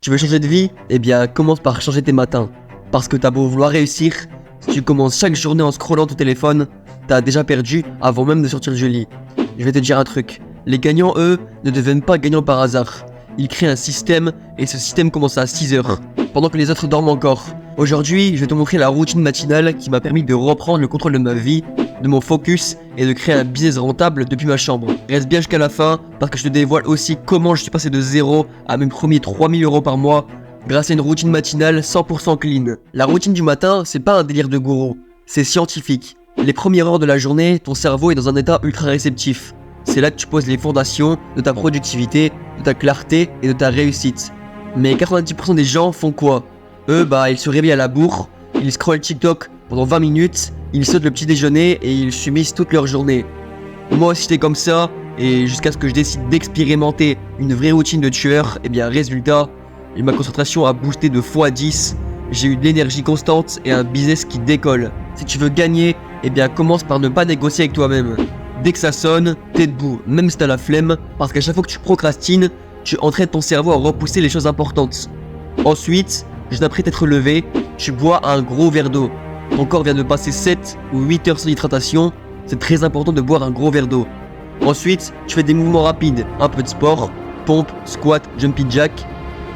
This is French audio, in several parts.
Tu veux changer de vie? Eh bien, commence par changer tes matins. Parce que t'as beau vouloir réussir, si tu commences chaque journée en scrollant ton téléphone, t'as déjà perdu avant même de sortir du lit. Je vais te dire un truc. Les gagnants, eux, ne deviennent pas gagnants par hasard. Ils créent un système et ce système commence à 6 heures, pendant que les autres dorment encore. Aujourd'hui, je vais te montrer la routine matinale qui m'a permis de reprendre le contrôle de ma vie, de mon focus et de créer un business rentable depuis ma chambre. Reste bien jusqu'à la fin parce que je te dévoile aussi comment je suis passé de 0 à mes premiers 3000 € par mois grâce à une routine matinale 100% clean. La routine du matin, c'est pas un délire de gourou, c'est scientifique. Les premières heures de la journée, ton cerveau est dans un état ultra réceptif. C'est là que tu poses les fondations de ta productivité, de ta clarté et de ta réussite. Mais 90% des gens font quoi? Eux, ils se réveillent à la bourre, ils scrollent TikTok pendant 20 minutes, ils sautent le petit déjeuner et ils subissent toute leur journée. Moi aussi j'étais comme ça, et jusqu'à ce que je décide d'expérimenter une vraie routine de tueur, résultat, ma concentration a boosté de x10, j'ai eu de l'énergie constante et un business qui décolle. Si tu veux gagner, commence par ne pas négocier avec toi-même. Dès que ça sonne, t'es debout, même si t'as la flemme, parce qu'à chaque fois que tu procrastines, tu entraînes ton cerveau à repousser les choses importantes. Ensuite, juste après t'être levé, tu bois un gros verre d'eau. Ton corps vient de passer 7 ou 8 heures sans hydratation, c'est très important de boire un gros verre d'eau. Ensuite, tu fais des mouvements rapides, un peu de sport, pompe, squat, jumping jack.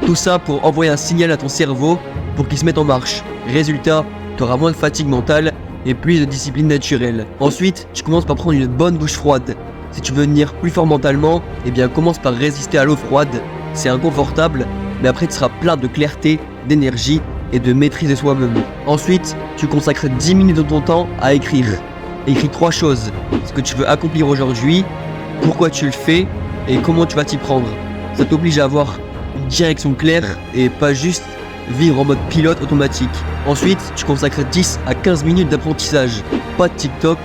Tout ça pour envoyer un signal à ton cerveau pour qu'il se mette en marche. Résultat, tu auras moins de fatigue mentale et plus de discipline naturelle. Ensuite, tu commences par prendre une bonne douche froide. Si tu veux devenir plus fort mentalement, commence par résister à l'eau froide. C'est inconfortable, mais après tu seras plein de clarté, d'énergie et de maîtrise de soi-même. Ensuite, tu consacres 10 minutes de ton temps à écrire. Écris 3 choses. Ce que tu veux accomplir aujourd'hui, pourquoi tu le fais et comment tu vas t'y prendre. Ça t'oblige à avoir une direction claire et pas juste vivre en mode pilote automatique. Ensuite, tu consacres 10 à 15 minutes d'apprentissage. Pas de TikTok,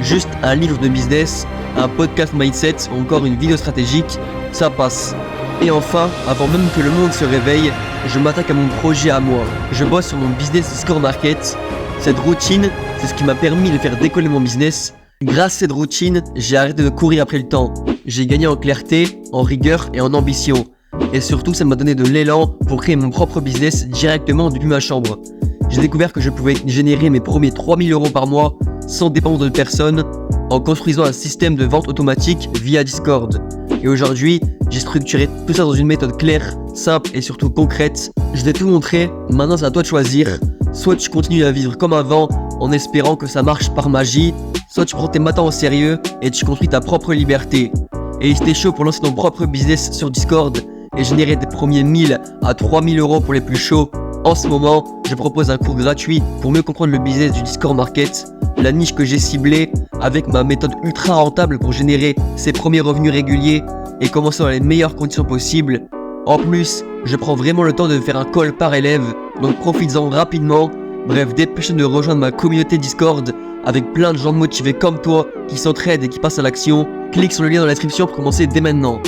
juste un livre de business, un podcast mindset ou encore une vidéo stratégique, ça passe. Et enfin, avant même que le monde se réveille, je m'attaque à mon projet à moi. Je bosse sur mon business Discord Market. Cette routine, c'est ce qui m'a permis de faire décoller mon business. Grâce à cette routine, j'ai arrêté de courir après le temps. J'ai gagné en clarté, en rigueur et en ambition. Et surtout, ça m'a donné de l'élan pour créer mon propre business directement depuis ma chambre. J'ai découvert que je pouvais générer mes premiers 3000 € par mois sans dépendre de personne en construisant un système de vente automatique via Discord. Et aujourd'hui, j'ai structuré tout ça dans une méthode claire, simple et surtout concrète. Je t'ai tout montré, maintenant c'est à toi de choisir. Soit tu continues à vivre comme avant en espérant que ça marche par magie, soit tu prends tes matins au sérieux et tu construis ta propre liberté. Et si t'es chaud pour lancer ton propre business sur Discord et générer tes premiers 1000 à 3000 € pour les plus chauds, en ce moment, je propose un cours gratuit pour mieux comprendre le business du Discord Market, la niche que j'ai ciblée avec ma méthode ultra rentable pour générer ses premiers revenus réguliers et commencer dans les meilleures conditions possibles. En plus, je prends vraiment le temps de faire un call par élève, donc profites-en rapidement. Bref, dépêche-toi de rejoindre ma communauté Discord avec plein de gens motivés comme toi qui s'entraident et qui passent à l'action. Clique sur le lien dans la description pour commencer dès maintenant.